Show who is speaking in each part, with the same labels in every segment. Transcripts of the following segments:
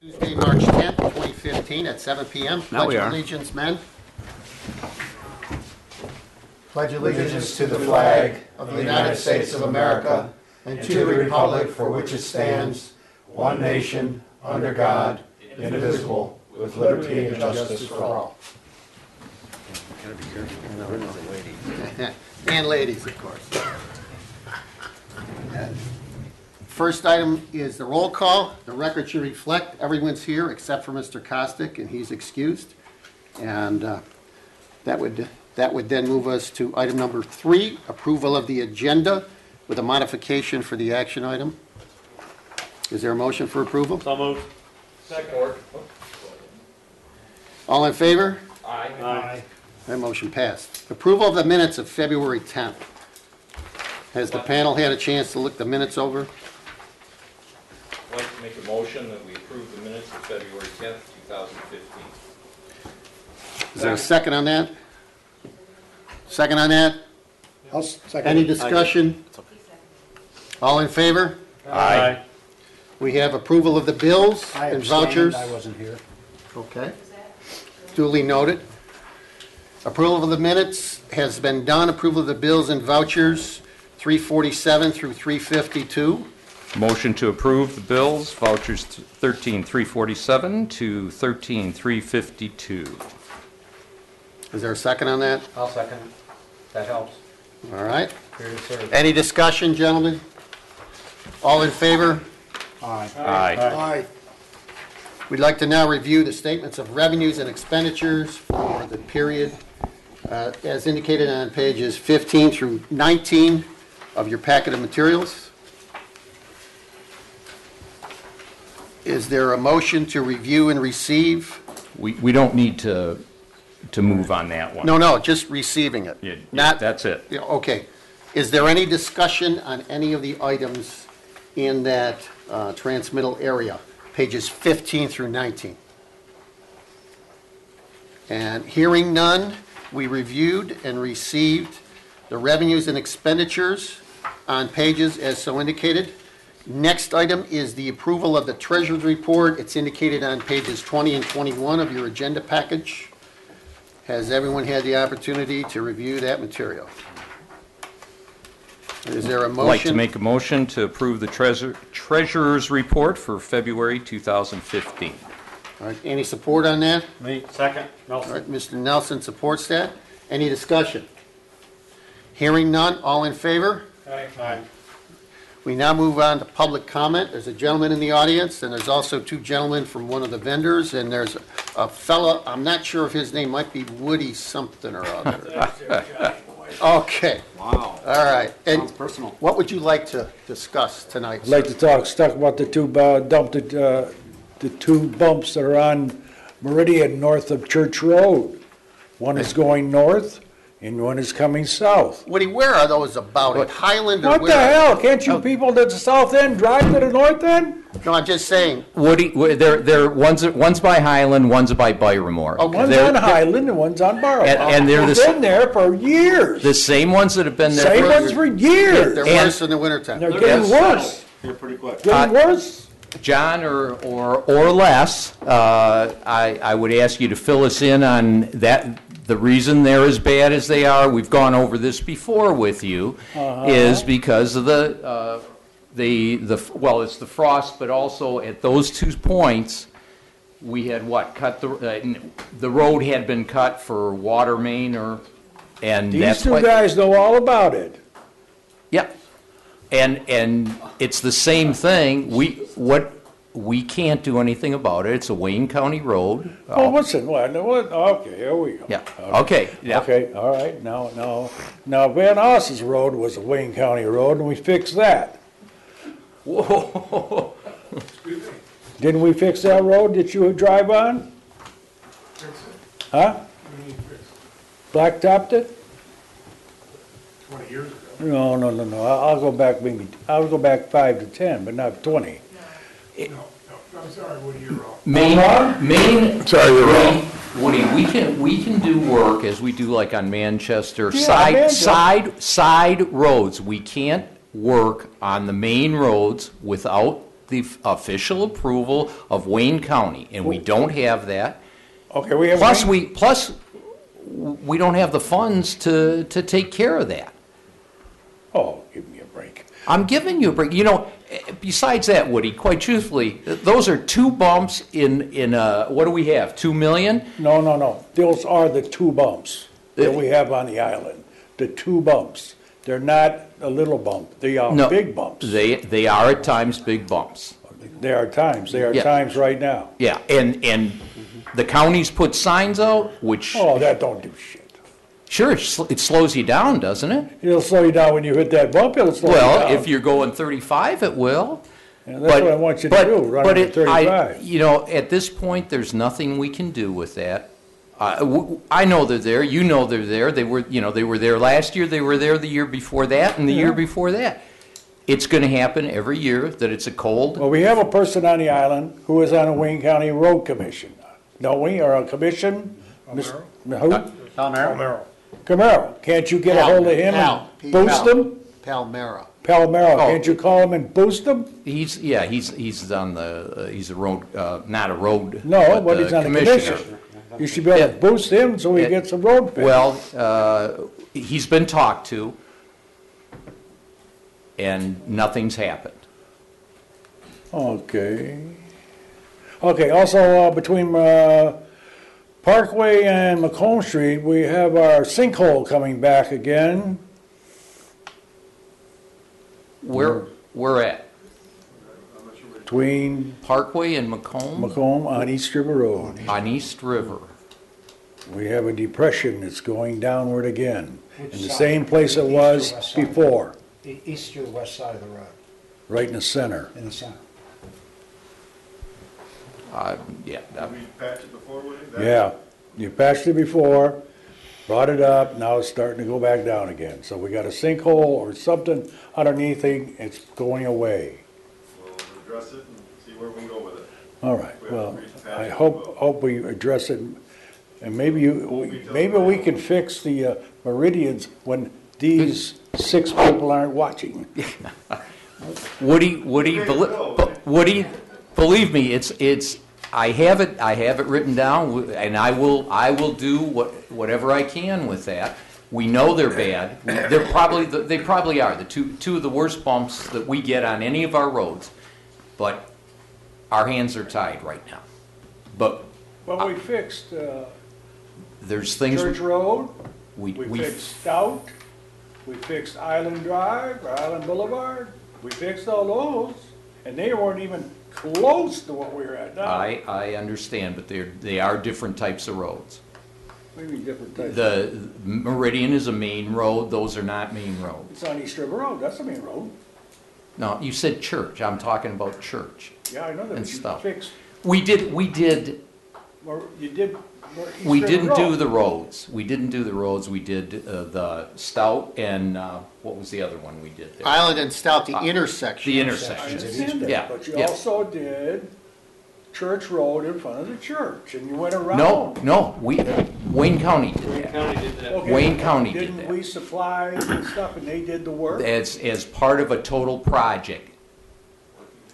Speaker 1: Tuesday, March 10th, 2015 at 7 p.m.
Speaker 2: Now we
Speaker 1: Pledge
Speaker 2: are.
Speaker 1: of allegiance, men.
Speaker 3: Pledge allegiance to the flag of the United States of America and to the republic for which it stands, one nation, under God, indivisible, with liberty and justice for all.
Speaker 1: And ladies, of course. First item is the roll call. The record should reflect everyone's here except for Mr. Kostick, and he's excused. And that would then move us to item number 3, approval of the agenda with a modification for the action item. Is there a motion for approval?
Speaker 4: So moved. Second.
Speaker 1: All in favor?
Speaker 4: Aye. Aye.
Speaker 1: That motion passed. Approval of the minutes of February 10th. Has the panel had a chance to look the minutes over?
Speaker 4: I'd like to make a motion that we approve the minutes of February 10th, 2015.
Speaker 1: Is there a second on that? Second on that?
Speaker 3: I'll second.
Speaker 1: Any discussion? All in favor?
Speaker 4: Aye.
Speaker 1: We have approval of the bills
Speaker 3: I
Speaker 1: and
Speaker 3: abstained.
Speaker 1: vouchers.
Speaker 3: I wasn't here.
Speaker 1: Okay. Duly noted. Approval of the minutes has been done. Approval of the bills and vouchers, 347 through 352.
Speaker 2: Motion to approve the bills, vouchers 13,347 to 13,352.
Speaker 1: Is there a second on that?
Speaker 3: I'll second it. That helps.
Speaker 1: All right.
Speaker 3: Here to serve.
Speaker 1: Any discussion, gentlemen? All in favor?
Speaker 3: Aye.
Speaker 2: Aye.
Speaker 3: Aye.
Speaker 1: We'd like to now review the statements of revenues and expenditures for the period as indicated on pages 15 through 19 of your packet of materials. Is there a motion to review and receive?
Speaker 2: We don't need to move on that one.
Speaker 1: No, just receiving it.
Speaker 2: Yeah,
Speaker 1: Not,
Speaker 2: that's it.
Speaker 1: yeah, okay. Is there any discussion on any of the items in that transmittal area, pages 15 through 19? And hearing none, we reviewed and received the revenues and expenditures on pages as so indicated. Next item is the approval of the treasurer's report. It's indicated on pages 20 and 21 of your agenda package. Has everyone had the opportunity to review that material? Is there a motion?
Speaker 2: I'd like to make a motion to approve the treasurer's report for February 2015.
Speaker 1: All right, any support on that?
Speaker 4: Me. Second.
Speaker 1: All right, Mr. Nelson supports that. Any discussion? Hearing none, all in favor?
Speaker 4: Aye.
Speaker 1: We now move on to public comment. There's a gentleman in the audience, and there's also 2 gentlemen from one of the vendors, and there's a fella, I'm not sure if his name might be Woody something or other. Okay.
Speaker 3: Wow.
Speaker 1: All right. And
Speaker 3: Sounds personal.
Speaker 1: what would you like to discuss tonight,
Speaker 5: I'd like
Speaker 1: sir?
Speaker 5: to talk about the two the 2 bumps that are on Meridian north of Church Road. One is going north and one is coming south.
Speaker 1: Woody, where are those about? At Highland or
Speaker 5: What
Speaker 1: where?
Speaker 5: the hell? Can't you people to the south end drive to the north end?
Speaker 1: No, I'm just saying.
Speaker 2: Woody, one's by Highland, one's by Byramore.
Speaker 1: Okay.
Speaker 5: One's on Highland and one's on Barrow.
Speaker 2: And they're
Speaker 5: They've been there for years.
Speaker 2: the same ones that have been there.
Speaker 5: Same
Speaker 2: for-
Speaker 5: ones for years.
Speaker 1: They're
Speaker 2: And-
Speaker 1: worse in the wintertime.
Speaker 5: They're getting worse.
Speaker 3: Here pretty quick.
Speaker 5: Getting worse.
Speaker 2: John or less, I would ask you to fill us in on that. The reason they're as bad as they are, we've gone over this before with you, is because of well, it's the frost, but also at those 2 points, we had cut the road had been cut for water main and
Speaker 5: These
Speaker 2: that's
Speaker 5: 2
Speaker 2: why.
Speaker 5: guys know all about it.
Speaker 2: Yeah, and it's the same thing. We can't do anything about it. It's a Wayne County road.
Speaker 5: Oh, listen, okay, here we go.
Speaker 2: Yeah. Okay. Yeah.
Speaker 5: Okay, all right, now Van Ossen's road was a Wayne County road, and we fixed that.
Speaker 2: Whoa.
Speaker 5: Didn't we fix that road that you would drive on? Huh? Blacktopped it?
Speaker 6: 20 years ago.
Speaker 5: No, I'll go back 5 to 10, but not 20.
Speaker 6: No, I'm sorry, what are you wrong?
Speaker 2: Main.
Speaker 5: Sorry, you're wrong.
Speaker 2: Woody, we can do work as we do like on Manchester,
Speaker 5: Yeah,
Speaker 2: side roads. We can't work on the main roads without the official approval of Wayne County, and we don't have that.
Speaker 5: Okay, we have.
Speaker 2: Plus, we don't have the funds to take care of that.
Speaker 5: Oh, give me a break.
Speaker 2: I'm giving you a break. You know, besides that, Woody, quite truthfully, those are two bumps in what do we have, 2 million?
Speaker 5: No. Those are the two bumps that we have on the island. The two bumps. They're not a little bump. They are
Speaker 2: No,
Speaker 5: big bumps.
Speaker 2: They are at times big bumps.
Speaker 5: There are times. There are
Speaker 2: Yeah.
Speaker 5: times right now.
Speaker 2: Yeah, and the counties put signs out, which,
Speaker 5: Oh, that don't do shit.
Speaker 2: sure, it slows you down, doesn't it?
Speaker 5: It'll slow you down when you hit that bump. It'll slow you down.
Speaker 2: Well, if you're going 35, it will.
Speaker 5: Yeah, that's what I want you to do. Run
Speaker 2: But
Speaker 5: at 35.
Speaker 2: you know, at this point, there's nothing we can do with that. I know they're there. You know they're there. They were there last year. They were there the year before that, and the year before that. It's going to happen every year that it's a cold.
Speaker 5: Well, we have a person on the island who is on a Wayne County Road Commission. Don't we? Or a commission?
Speaker 6: Palmero?
Speaker 5: Who?
Speaker 6: Palmero.
Speaker 5: Camaro. Can't you get a hold of him and boost him?
Speaker 1: Palmera.
Speaker 5: Palmero.
Speaker 2: Oh.
Speaker 5: Can't you call him and boost him?
Speaker 2: He's on the he's a road not a road.
Speaker 5: No, but he's on the
Speaker 2: commissioner.
Speaker 5: commission. You should be able to boost him so he
Speaker 2: Yeah.
Speaker 5: gets some road pay.
Speaker 2: Well, he's been talked to, and nothing's happened.
Speaker 5: Okay. Okay, also between Parkway and Macomb Street, we have our sinkhole coming back again.
Speaker 2: Where at?
Speaker 5: Between
Speaker 2: Parkway and Macomb
Speaker 5: Macomb on East River Road.
Speaker 2: on East River.
Speaker 5: We have a depression that's going downward again, in the
Speaker 7: side?
Speaker 5: same place it
Speaker 7: East or
Speaker 5: was
Speaker 7: west side?
Speaker 5: before,
Speaker 7: The east or west side of the road,
Speaker 5: right in the center.
Speaker 7: in the center.
Speaker 2: Yeah.
Speaker 6: We patched it before, Woody?
Speaker 5: Yeah, you patched it before, brought it up, now it's starting to go back down again. So we got a sinkhole or something underneath it, it's going away.
Speaker 6: We'll address it and see where we can go with it.
Speaker 5: All right,
Speaker 6: We have to
Speaker 5: well,
Speaker 6: reach the
Speaker 5: I
Speaker 6: patch.
Speaker 5: hope we address it, and maybe we can fix the meridians when these 6 people aren't watching.
Speaker 2: Woody,
Speaker 6: go,
Speaker 2: Woody, believe me, it's. I have it written down, and I will do whatever I can with that. We know they're bad. They probably are the two of the worst bumps that we get on any of our roads, but our hands are tied right now. But
Speaker 5: Well, we fixed
Speaker 2: there's things
Speaker 5: Church Road,
Speaker 2: we
Speaker 5: we fixed Stout, we fixed Island Drive, or Island Boulevard, we fixed all those, and they weren't even close to what we're at now.
Speaker 2: I understand, but they are different types of roads.
Speaker 5: Maybe different types.
Speaker 2: The Meridian is a main road; those are not main roads.
Speaker 5: It's on East River Road, that's the main road.
Speaker 2: No, you said church. I'm talking about church.
Speaker 5: Yeah, I know that,
Speaker 2: And
Speaker 5: but you
Speaker 2: stuff.
Speaker 5: fixed,
Speaker 2: We did.
Speaker 5: you did.
Speaker 2: We
Speaker 5: East River
Speaker 2: didn't do
Speaker 5: Road.
Speaker 2: the roads. We didn't do the roads. We did the Stout and what was the other one we did there?
Speaker 1: Island and Stout, the intersection.
Speaker 2: The
Speaker 5: I
Speaker 2: intersection.
Speaker 5: understand that,
Speaker 2: Yeah,
Speaker 5: but you
Speaker 2: yeah.
Speaker 5: also did Church Road in front of the church, and you went around.
Speaker 2: No. Wayne County did that.
Speaker 4: County did that.
Speaker 5: Okay,
Speaker 2: Wayne County did
Speaker 5: Didn't
Speaker 2: that.
Speaker 5: we supply and stuff, and they did the work?
Speaker 2: As part of a total project,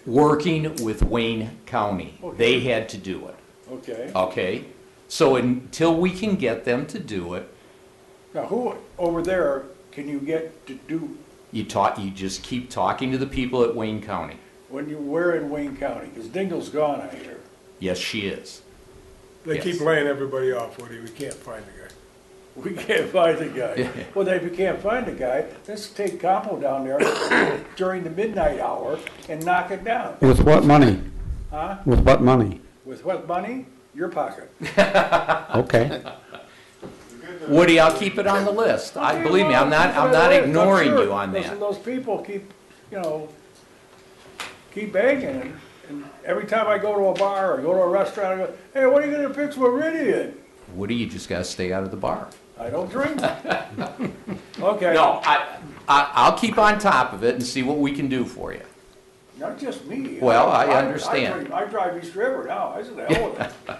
Speaker 2: working with Wayne County. They had to do it.
Speaker 5: Okay.
Speaker 2: Okay. So until we can get them to do it,
Speaker 5: Now, who over there can you get to do,
Speaker 2: you just keep talking to the people at Wayne County.
Speaker 5: when you were in Wayne County? Because Dingle's gone, I hear.
Speaker 2: Yes, she is.
Speaker 6: They
Speaker 2: Yes.
Speaker 6: keep laying everybody off, Woody. We can't find the guy.
Speaker 5: We can't find the guy.
Speaker 2: Yeah.
Speaker 5: Well, then if you can't find the guy, let's take Compo down there during the midnight hour and knock it down.
Speaker 3: With what money?
Speaker 5: Huh?
Speaker 3: With what money?
Speaker 5: With what money? Your pocket.
Speaker 3: Okay.
Speaker 2: Woody, I'll keep it on the list. Believe me, I'm not ignoring you on that.
Speaker 5: Those people keep, keep begging, and every time I go to a bar or go to a restaurant, I go, hey, when are you gonna fix Meridian?
Speaker 2: Woody, you just gotta stay out of the bar.
Speaker 5: I don't drink. Okay.
Speaker 2: No, I'll keep on top of it and see what we can do for you.
Speaker 5: Not just me.
Speaker 2: Well, I understand.
Speaker 5: I drive East River now, I said, the hell with it.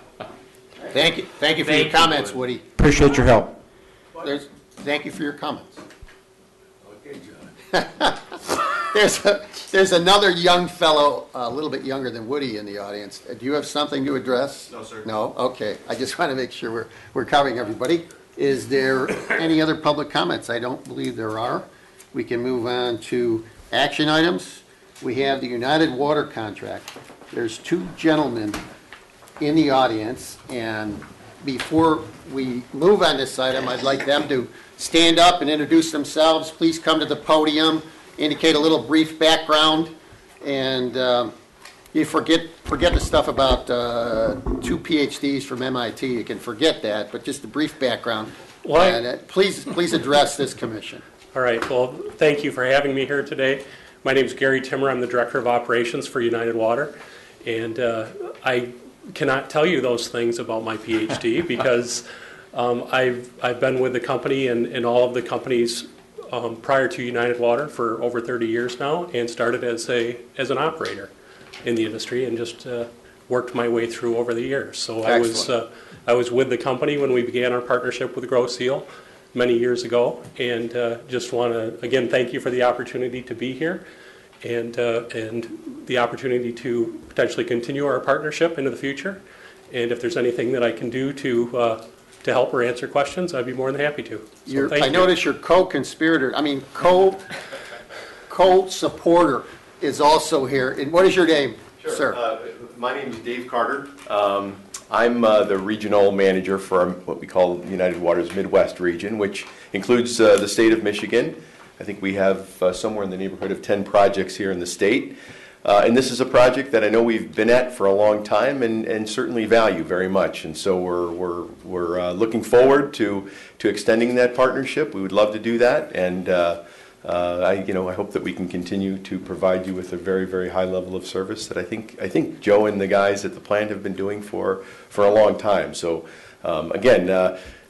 Speaker 1: Thank you for your
Speaker 2: Thank you,
Speaker 1: comments, Woody.
Speaker 3: Appreciate your help.
Speaker 1: Thank you for your comments.
Speaker 5: Okay, John.
Speaker 1: There's another young fellow, a little bit younger than Woody in the audience. Do you have something to address?
Speaker 6: No, sir.
Speaker 1: No? Okay. I just want to make sure we're covering everybody. Is there any other public comments? I don't believe there are. We can move on to action items. We have the United Water contract. There's two gentlemen in the audience, and before we move on this item, I'd like them to stand up and introduce themselves. Please come to the podium, indicate a little brief background, and you forget the stuff about two PhDs from MIT. You can forget that, but just a brief background. And please address this commission.
Speaker 8: All right, well, thank you for having me here today. My name is Gary Timmer. I'm the Director of Operations for United Water, and I cannot tell you those things about my PhD because I've been with the company and all of the companies prior to United Water for over 30 years now, and started as an operator in the industry and just worked my way through over the years. So I was with the company when we began our partnership with Grow Seal many years ago, and just want to again thank you for the opportunity to be here and the opportunity to potentially continue our partnership into the future. And if there's anything that I can do to help or answer questions, I'd be more than happy to. So
Speaker 1: I notice your co-conspirator, co-supporter is also here. And what is your name, sir?
Speaker 9: My name is Dave Carter. I'm the regional manager for what we call United Water's Midwest region, which includes the state of Michigan. I think we have somewhere in the neighborhood of 10 projects here in the state. And this is a project that I know we've been at for a long time and certainly value very much. And so we're looking forward to extending that partnership. We would love to do that. And I hope that we can continue to provide you with a very, very high level of service that I think Joe and the guys at the plant have been doing for a long time. So again,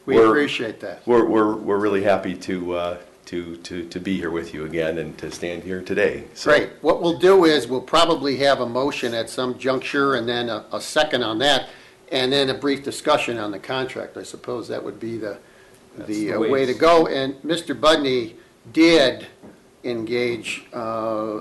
Speaker 1: we appreciate that.
Speaker 9: We're really happy to be here with you again and to stand here today. So.
Speaker 1: Great. What we'll do is we'll probably have a motion at some juncture and then a second on that, and then a brief discussion on the contract. I suppose that would be the way to go. And Mr. Budney did engage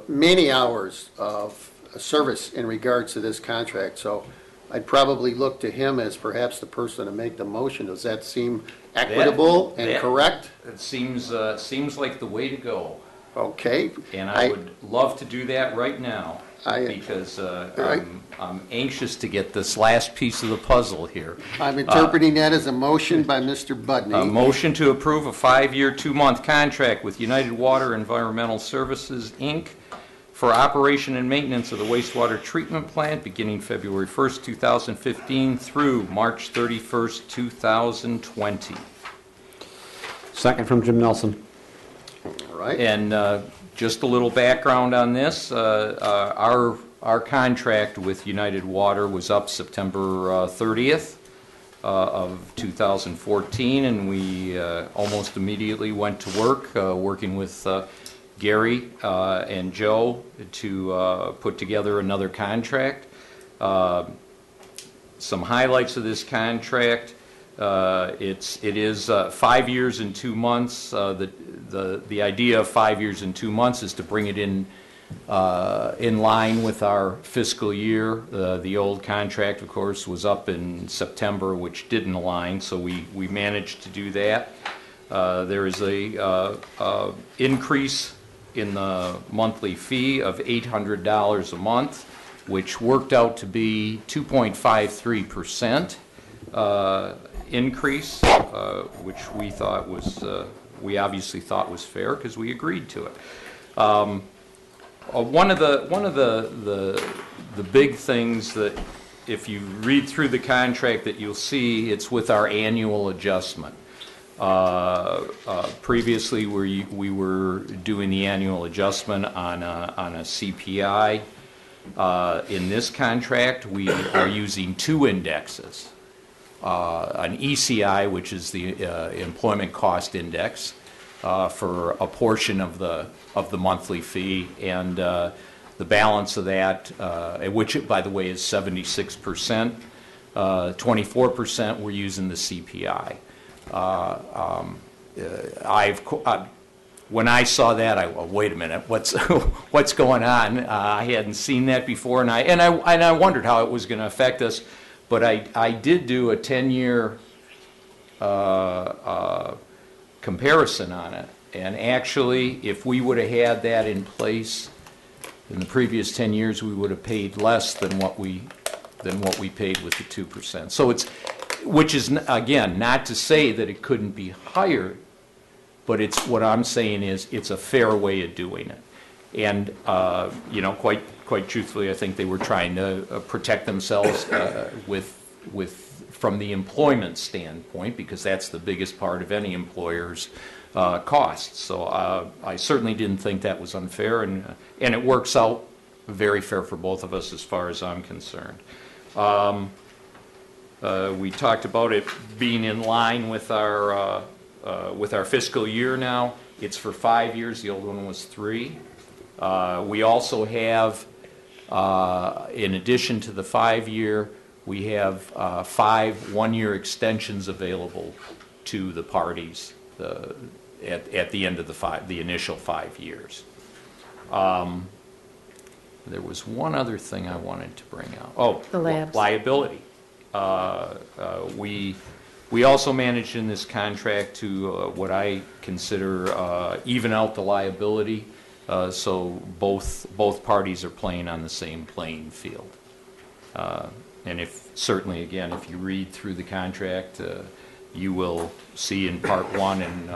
Speaker 1: many hours of service in regards to this contract, so I'd probably look to him as perhaps the person to make the motion. Does that seem equitable and correct?
Speaker 2: It seems like the way to go.
Speaker 1: Okay.
Speaker 2: And I would love to do that right now because I'm anxious to get this last piece of the puzzle here.
Speaker 1: I'm interpreting that as a motion by Mr. Budney.
Speaker 2: A motion to approve a 5-year, 2-month contract with United Water Environmental Services, Inc. for operation and maintenance of the wastewater treatment plant beginning February 1st, 2015 through March 31st, 2020.
Speaker 3: Second from Jim Nelson.
Speaker 1: All right.
Speaker 2: And just a little background on this. Our contract with United Water was up September 30th of 2014, and we almost immediately went to work working with Gary and Joe to put together another contract. Some highlights of this contract. It is 5 years and 2 months. The idea of 5 years and 2 months is to bring it in line with our fiscal year. The old contract, of course, was up in September, which didn't align, so we managed to do that. There is a increase in the monthly fee of $800 a month, which worked out to be 2.53% increase, which we obviously thought was fair because we agreed to it. One of the big things that, if you read through the contract, that you'll see, it's with our annual adjustment. Previously, we were doing the annual adjustment on a CPI. In this contract, we are using two indexes. An ECI, which is the Employment Cost Index, for a portion of the monthly fee, and the balance of that, which by the way is 76%, 24% we're using the CPI. when I saw that, wait a minute, what's what's going on? I hadn't seen that before, and I wondered how it was going to affect us. But I did do a 10-year comparison on it, and actually, if we would have had that in place in the previous 10 years, we would have paid less than what we paid with the 2%. So which is again not to say that it couldn't be higher, but what I'm saying is it's a fair way of doing it. And quite truthfully, I think they were trying to protect themselves from the employment standpoint, because that's the biggest part of any employer's costs. So I certainly didn't think that was unfair, and it works out very fair for both of us as far as I'm concerned. We talked about it being in line with our fiscal year now. It's for 5 years. The old one was 3. We also have, in addition to the 5-year, we have 5 one-year extensions available to the parties at the end of the initial 5 years. There was one other thing I wanted to bring out. Oh,
Speaker 10: the labs.
Speaker 2: Liability. We also managed in this contract to what I consider even out the liability, so both parties are playing on the same playing field. And certainly again, if you read through the contract, you will see in part 1 and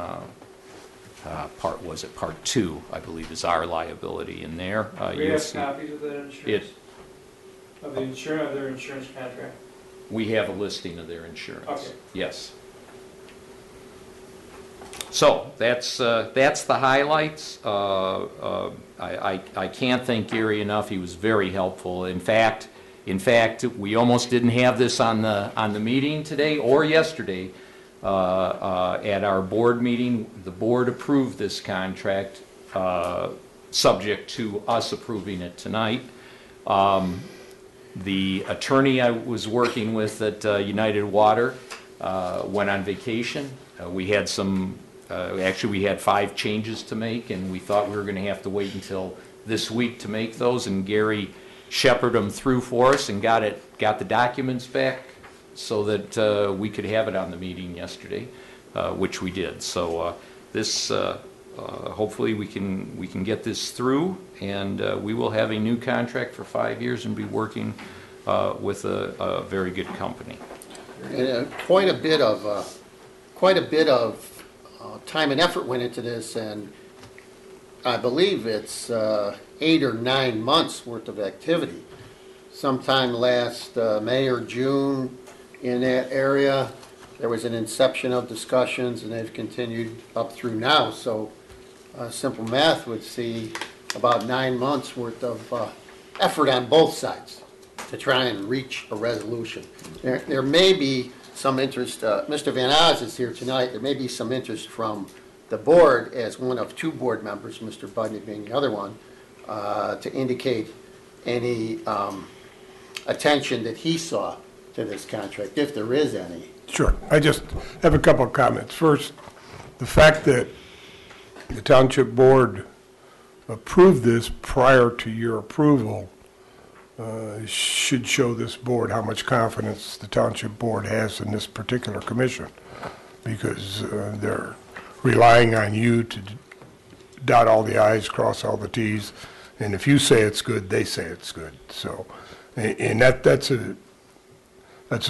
Speaker 2: part 2, I believe, is our liability in there.
Speaker 11: We have copies of that insurance? Of their insurance contract?
Speaker 2: We have a listing of their insurance.
Speaker 11: Okay.
Speaker 2: Yes. So that's the highlights. I can't thank Gary enough. He was very helpful. In fact, we almost didn't have this on the meeting today or yesterday. At our board meeting, the board approved this contract, subject to us approving it tonight. The attorney I was working with at United Water went on vacation. We had we had 5 changes to make, and we thought we were going to have to wait until this week to make those, and Gary shepherded them through for us and got the documents back so that we could have it on the meeting yesterday, which we did. So this hopefully we can get this through, and we will have a new contract for 5 years and be working with a very good company.
Speaker 1: And quite a bit of time and effort went into this, and I believe it's 8 or 9 months worth of activity. Sometime last May or June in that area, there was an inception of discussions, and they've continued up through now. So simple math would see about 9 months worth of effort on both sides to try and reach a resolution. There may be some interest, Mr. Van Oz is here tonight, there may be some interest from the board as one of 2 board members, Mr. Budnick being the other one, to indicate any attention that he saw to this contract, if there is any.
Speaker 3: Sure. I just have a couple of comments. First, the fact that the Township Board approved this prior to your approval should show this board how much confidence the Township Board has in this particular commission, because they're relying on you to dot all the I's, cross all the T's, and if you say it's good, they say it's good. So, and that's a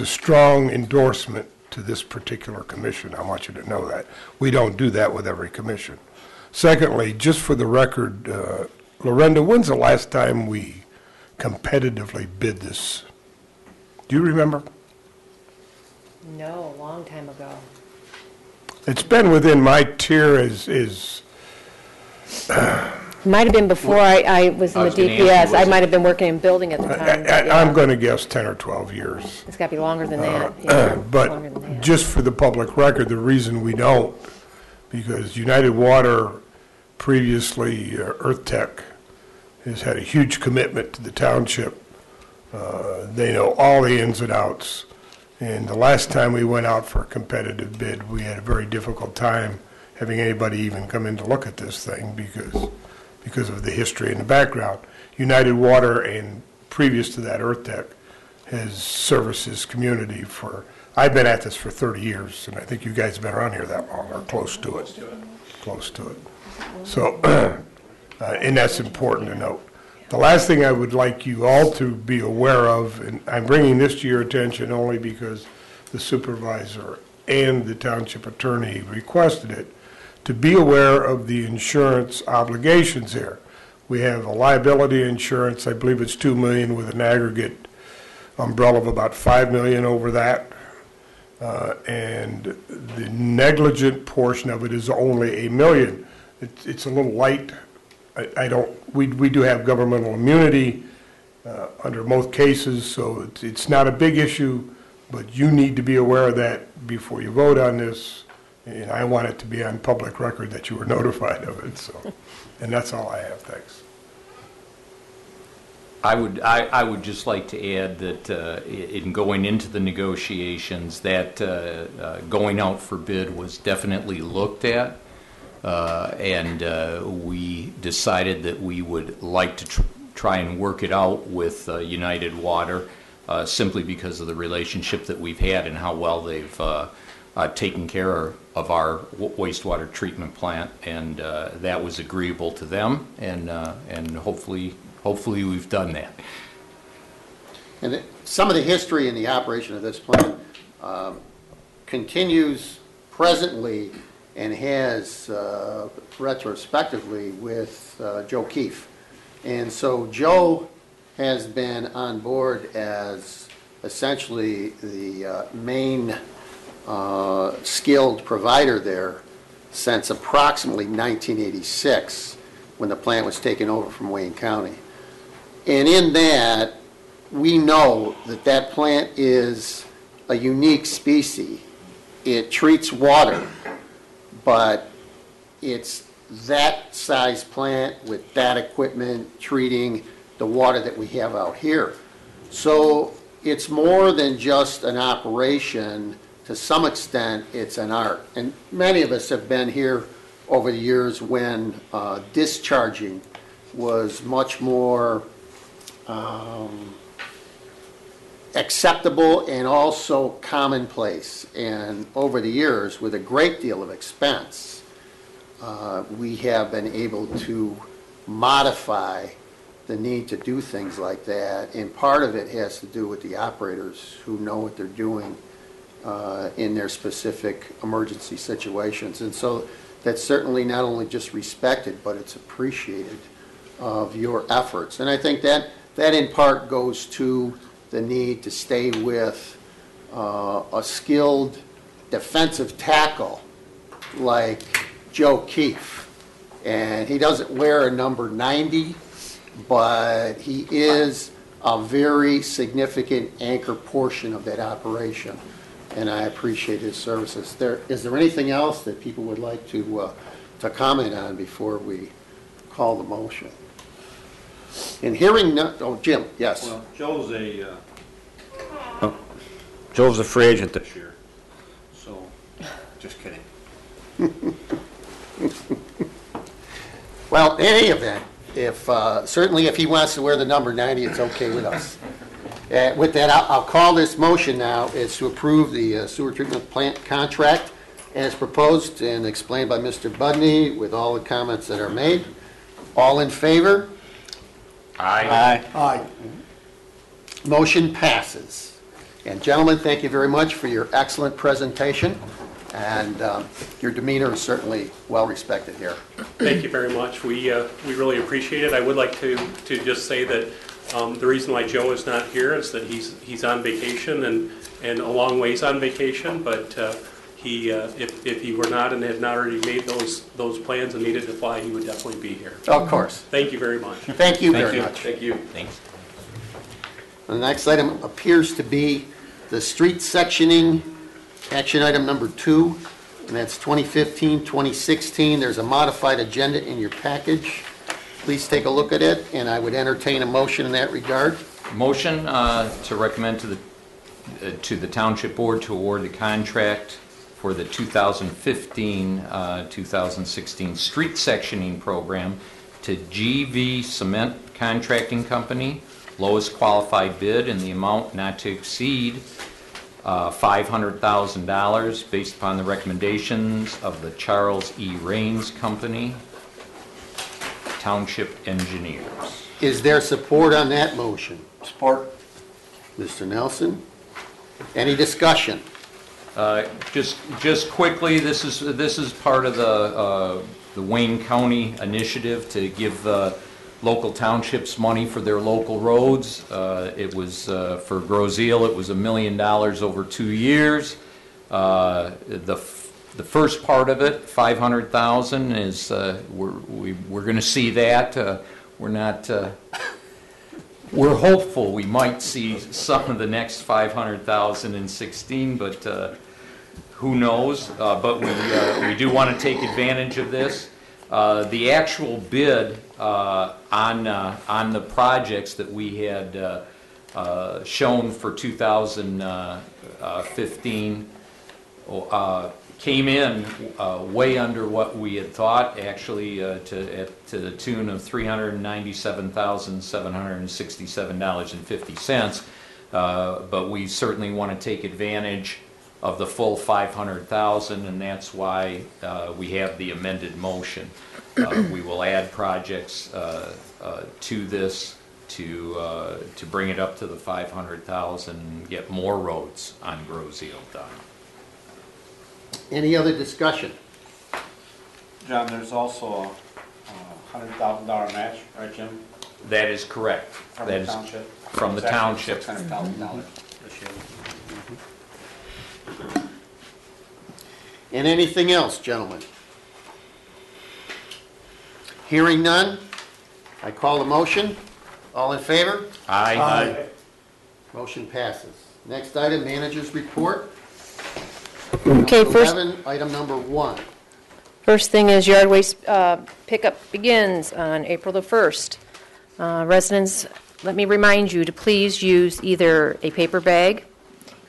Speaker 3: strong endorsement to this particular commission. I want you to know that. We don't do that with every commission. Secondly, just for the record, Lorenda, when's the last time we competitively bid this? Do you remember?
Speaker 10: No, a long time ago.
Speaker 3: It's been within my tier as
Speaker 10: Might have been before I was in
Speaker 2: I
Speaker 10: the
Speaker 2: was gonna ask you,
Speaker 10: DPS. I
Speaker 2: was
Speaker 10: might have been working in building at the time. but yeah.
Speaker 3: I'm going to guess 10 or 12 years.
Speaker 10: It's got to be longer than that. Yeah, longer than
Speaker 3: But
Speaker 10: that.
Speaker 3: just for the public record, the reason we don't, because United Water, previously Earth Tech, has had a huge commitment to the township. They know all the ins and outs. And the last time we went out for a competitive bid, we had a very difficult time having anybody even come in to look at this thing because of the history and the background. United Water, and previous to that, Earth Tech, has serviced this community for, I've been at this for 30 years, and I think you guys have been around here that long, or close to it. Close to it. So, and that's important to note. The last thing I would like you all to be aware of, and I'm bringing this to your attention only because the supervisor and the township attorney requested it, to be aware of the insurance obligations here. We have a liability insurance, I believe it's $2 million, with an aggregate umbrella of about $5 million over that. And the negligent portion of it is only $1 million. It's a little light. We do have governmental immunity under most cases, so it's not a big issue, but you need to be aware of that before you vote on this. And I want it to be on public record that you were notified of it, so. And that's all I have, thanks.
Speaker 2: I would just like to add that in going into the negotiations, that going out for bid was definitely looked at, and we decided that we would like to try and work it out with United Water, simply because of the relationship that we've had and how well they've taken care of our wastewater treatment plant, and that was agreeable to them, and hopefully we've done that.
Speaker 1: And some of the history in the operation of this plant continues presently and has retrospectively with Joe Keefe. And so Joe has been on board as essentially the main skilled provider there since approximately 1986, when the plant was taken over from Wayne County. And in that, we know that that plant is a unique species. It treats water, but it's that size plant with that equipment treating the water that we have out here. So it's more than just an operation. To some extent, it's an art. And many of us have been here over the years when discharging was much more acceptable and also commonplace. And over the years, with a great deal of expense, we have been able to modify the need to do things like that. And part of it has to do with the operators who know what they're doing in their specific emergency situations. And so that's certainly not only just respected, but it's appreciated of your efforts. And I think that in part goes to the need to stay with a skilled defensive tackle like Joe Keefe. And he doesn't wear a number 90, but he is a very significant anchor portion of that operation. And I appreciate his services. Is there anything else that people would like to comment on before we call the motion? In hearing none, oh, Jim, yes.
Speaker 12: Well, Joe's a free agent this year, so, just kidding.
Speaker 1: Well, in any event, certainly if he wants to wear the number 90, it's okay with us. With that, I'll call this motion now is to approve the sewer treatment plant contract as proposed and explained by Mr. Budney with all the comments that are made. All in favor?
Speaker 2: Aye.
Speaker 7: Aye.
Speaker 1: Motion passes. And gentlemen, thank you very much for your excellent presentation, and your demeanor is certainly well respected here.
Speaker 8: Thank you very much. We really appreciate it. I would like to just say that the reason why Joe is not here is that he's on vacation and a long ways on vacation, but if he were not and had not already made those plans and needed to fly, he would definitely be here.
Speaker 1: Of course.
Speaker 8: Thank you very much.
Speaker 1: Thank you very much.
Speaker 9: Thank you.
Speaker 2: Thanks.
Speaker 1: The next item appears to be the street sectioning, action item number 2, and that's 2015-2016. There's a modified agenda in your package. Please take a look at it, and I would entertain a motion in that regard.
Speaker 2: Motion to recommend to the township board to award the contract for the 2015-2016 street sectioning program to GV Cement Contracting Company, lowest qualified bid in the amount not to exceed $500,000 based upon the recommendations of the Charles E. Raines Company, Township Engineers.
Speaker 1: Is there support on that motion?
Speaker 12: Support.
Speaker 1: Mr. Nelson? Any discussion?
Speaker 2: Just quickly, this is part of the Wayne County initiative to give local townships money for their local roads. It was for Groseal, it was $1 million over 2 years. The first part of it, $500,000, is we're going to see that. We're hopeful we might see some of the next $500,000 in 16, but who knows? But we do want to take advantage of this. The actual bid on the projects that we had shown for 2015 came in way under what we had thought, actually, to the tune of $397,767.50. But we certainly want to take advantage of the full $500,000, and that's why we have the amended motion. We will add projects to this to bring it up to the $500,000 and get more roads on Groseal done.
Speaker 1: Any other discussion?
Speaker 12: John, there's also a $100,000 match, right, Jim?
Speaker 2: That is correct.
Speaker 12: From
Speaker 2: That
Speaker 12: the
Speaker 2: is
Speaker 12: township?
Speaker 2: from the township.
Speaker 12: $600,000 this year.
Speaker 1: And anything else, gentlemen? Hearing none, I call the motion. All in favor?
Speaker 2: Aye.
Speaker 1: Motion passes. Next item, manager's report.
Speaker 10: Okay, first,
Speaker 1: 11, item number 1.
Speaker 10: first thing is yard waste pickup begins on April the 1st. Residents, let me remind you to please use either a paper bag,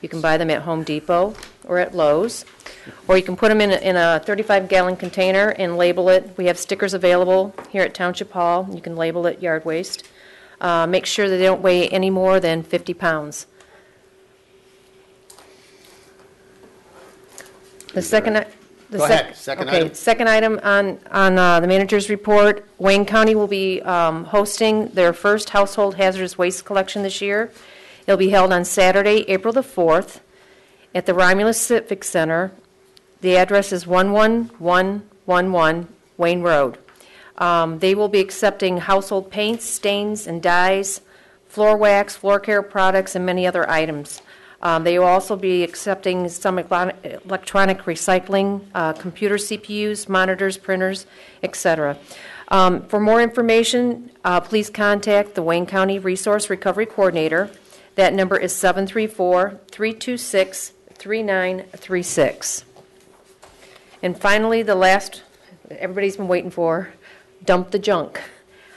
Speaker 10: you can buy them at Home Depot or at Lowe's, or you can put them in a 35-gallon container and label it. We have stickers available here at Township Hall. You can label it yard waste. Make sure that they don't weigh any more than 50 pounds. The second,
Speaker 1: Go ahead. Second item.
Speaker 10: Second item on the manager's report, Wayne County will be hosting their first household hazardous waste collection this year. It'll be held on Saturday, April the 4th, at the Romulus Civic Center. The address is 11111 Wayne Road. They will be accepting household paints, stains, and dyes, floor wax, floor care products, and many other items. They will also be accepting some electronic recycling, computer CPUs, monitors, printers, etc. For more information, please contact the Wayne County Resource Recovery Coordinator. That number is 734-326-3936. And finally, the last, everybody's been waiting for, dump the junk.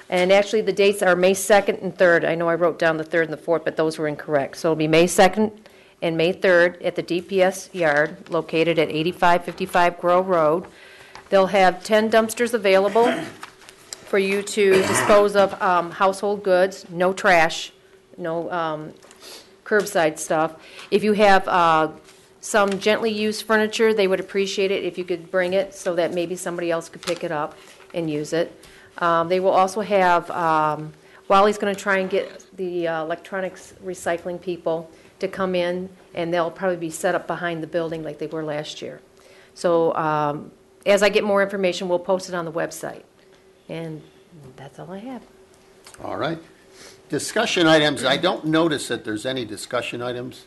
Speaker 10: And actually, the dates are May 2nd and 3rd. I know I wrote down the 3rd and the 4th, but those were incorrect. So it'll be May 2nd and May 3rd at the DPS yard located at 8555 Grove Road. They'll have 10 dumpsters available for you to dispose of household goods, no trash, no curbside stuff. If you have some gently used furniture, they would appreciate it if you could bring it so that maybe somebody else could pick it up and use it. They will also have, Wally's going to try and get the electronics recycling people to come in, and they'll probably be set up behind the building like they were last year. So as I get more information, we'll post it on the website. And that's all I have.
Speaker 1: All right. Discussion items, I don't notice that there's any discussion items.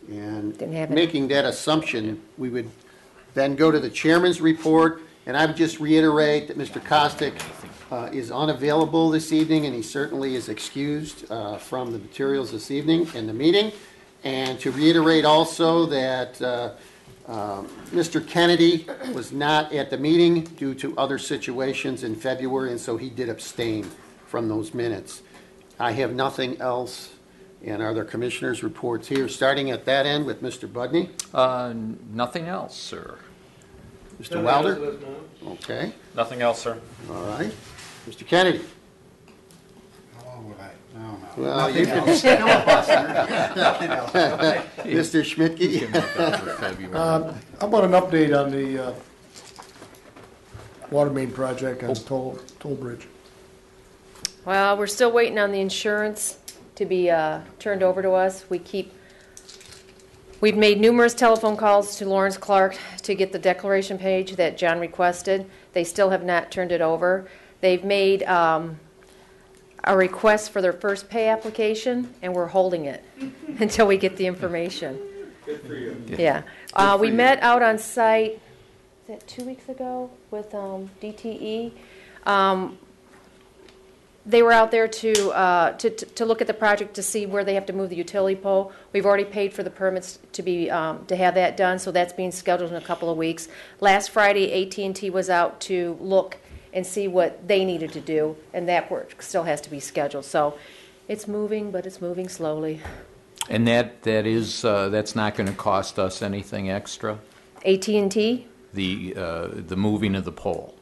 Speaker 1: And
Speaker 10: Didn't have any.
Speaker 1: making that assumption, we would then go to the chairman's report, and I would just reiterate that Mr. Kostick is unavailable this evening, and he certainly is excused from the materials this evening in the meeting. And to reiterate also that Mr. Kennedy was not at the meeting due to other situations in February, and so he did abstain from those minutes. I have nothing else And are there commissioners' reports here, starting at that end with Mr. Budney?
Speaker 2: Nothing else, sir.
Speaker 1: Mr. Wilder? Okay,
Speaker 12: Nothing else, sir.
Speaker 1: all right. Mr. Kennedy?
Speaker 7: How would I? No, no.
Speaker 1: Well, you can
Speaker 7: Nothing else.
Speaker 1: Mr. Schmidtke?
Speaker 3: How about an update on the water main project on Toll Bridge?
Speaker 10: Well, we're still waiting on the insurance to be turned over to us. We've made numerous telephone calls to Lawrence Clark to get the declaration page that John requested. They still have not turned it over. They've made a request for their first pay application, and we're holding it until we get the information.
Speaker 11: Good for you.
Speaker 10: Yeah. We met out on site, is that 2 weeks ago, with DTE. They were out there to look at the project to see where they have to move the utility pole. We've already paid for the permits to have that done, so that's being scheduled in a couple of weeks. Last Friday, AT&T was out to look and see what they needed to do, and that work still has to be scheduled. So it's moving, but it's moving slowly.
Speaker 2: And that's not going to cost us anything extra?
Speaker 10: AT&T?
Speaker 2: The moving of the pole?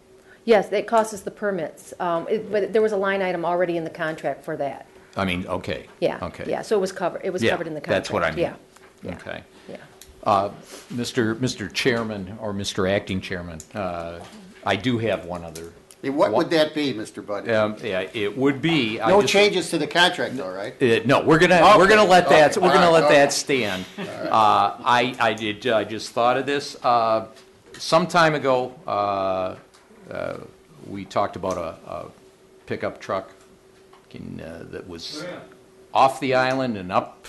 Speaker 10: Yes, it costs us the permits, but there was a line item already in the contract for that.
Speaker 2: I mean, okay.
Speaker 10: Yeah.
Speaker 2: Okay.
Speaker 10: Yeah, so it was covered. It was
Speaker 2: Yeah,
Speaker 10: covered in the contract.
Speaker 2: that's what I mean.
Speaker 10: Yeah. Yeah.
Speaker 2: Okay.
Speaker 10: Yeah.
Speaker 2: Mr. Chairman, or Mr. Acting Chairman, I do have one other.
Speaker 1: What would that be, Mr. Budney?
Speaker 2: Yeah, it would be.
Speaker 1: No changes to the contract, though, right?
Speaker 2: No, we're gonna let that stand. I just thought of this some time ago. We talked about a pickup truck that was off the island and up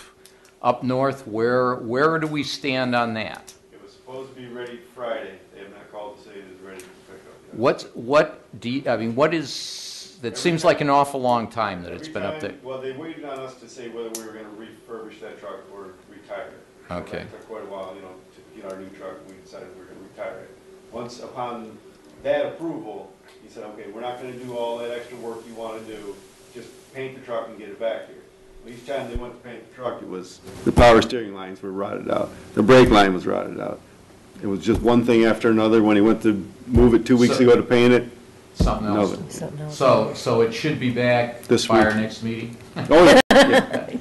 Speaker 2: north. Where do we stand on that?
Speaker 6: It was supposed to be ready Friday. They have not called to say it is ready for pickup yet.
Speaker 2: What is, that seems like an awful long time that it's been up there.
Speaker 6: Well, they waited on us to say whether we were gonna refurbish that truck or retire it.
Speaker 2: Okay.
Speaker 6: It took quite a while, to get our new truck, we decided we were gonna retire it. Once upon that approval, he said, okay, we're not gonna do all that extra work you wanna do, just paint the truck and get it back here. Each time they went to paint the truck, it was, the power steering lines were rotted out, the brake line was rotted out. It was just one thing after another. When he went to move it 2 weeks ago to paint it,
Speaker 2: Something else.
Speaker 10: Something else.
Speaker 2: So it should be back
Speaker 6: This
Speaker 2: by our
Speaker 6: week.
Speaker 2: next meeting?
Speaker 6: oh yeah,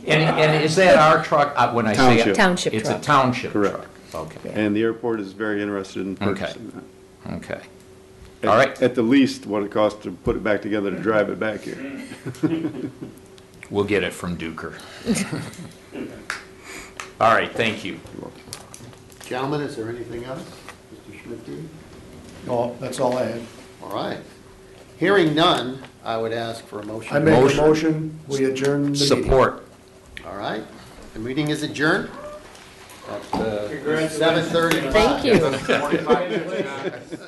Speaker 2: And is that our truck? When I say
Speaker 6: Township.
Speaker 10: Township
Speaker 2: it's a
Speaker 10: truck.
Speaker 2: township
Speaker 6: Correct.
Speaker 2: truck? Okay,
Speaker 6: and the airport is very interested in purchasing that.
Speaker 2: okay.
Speaker 6: At-
Speaker 2: All right.
Speaker 6: At the least, what it costs to put it back together to drive it back here.
Speaker 2: We'll get it from Duker. All right, thank you.
Speaker 1: Gentlemen, is there anything else? Mr. Schmidtke?
Speaker 3: No, that's all I had.
Speaker 1: All right. Hearing none, I would ask for a motion.
Speaker 3: I make a
Speaker 2: Motion.
Speaker 3: motion, we adjourn the meeting.
Speaker 2: Support.
Speaker 1: All right. The meeting is adjourned at
Speaker 11: Congratulations.
Speaker 1: 7:35.
Speaker 10: Thank you.
Speaker 11: Congratulations.